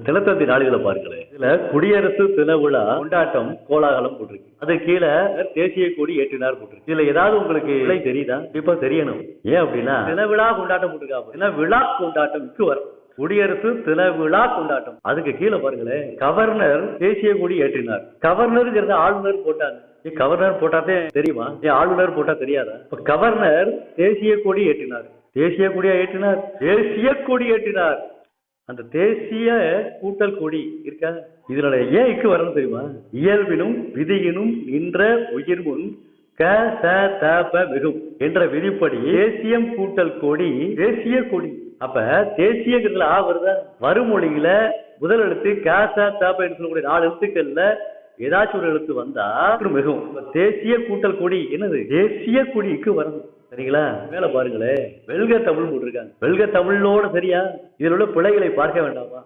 தினத்தந்தி நாளிதழ பாருங்களேன். இதுல குடியரசு தின விழா கொண்டாட்டம் கோலாகலம் போட்டிருக்கு. அது கீழே தேசிய கொடி ஏற்றினார் போட்டிருக்கு. இதுல ஏதாவது உங்களுக்கு விலை தெரியுதா? இப்ப தெரியணும். ஏன் அப்படின்னா தின விழா கொண்டாட்டம் போட்டிருக்காங்க. விழா கொண்டாட்டம் வரும். குடியரசு தின விழா கொண்டாட்டம். அதுக்கு கீழே பாருங்களேன், கவர்னர் தேசிய கொடி ஏற்றினார். கவர்னருங்கிறத ஆளுநர் போட்டாங்க. கவர்னர் போட்டாதே தெரியுமா? ஆளுநர் போட்டா தெரியாதா? கவர்னர் தேசிய கொடி ஏற்றினார். தேசிய கொடியா ஏற்றினார்? தேசிய கொடி ஏற்றினார். அந்த தேசிய கூட்டல் கொடி இருக்கா? இதனால ஏன் இக்கு வரணும் தெரியுமா? இயல்பினும் விதியினும் நின்ற உயிர் முன் மிகும் என்ற விதிப்படி தேசியம் கூட்டல் கொடி தேசிய கொடி. அப்ப தேசியங்கிறதுல வருதா? வருமொழியில முதல் எழுத்து சொல்லக்கூடிய 4 எழுத்துக்கள்ல ஏதாச்சும் ஒரு எழுத்து வந்தா மிகும். தேசிய கூட்டல் கொடி என்னது? தேசிய கொடிக்கு வரணும். சரிங்களா? மேல பாருங்களேன், வெல்க தமிழ் போட்டிருக்காங்க. வெல்க தமிழோட சரியா? இதில் உள்ள பிழைகளை பார்க்க வேண்டாமா?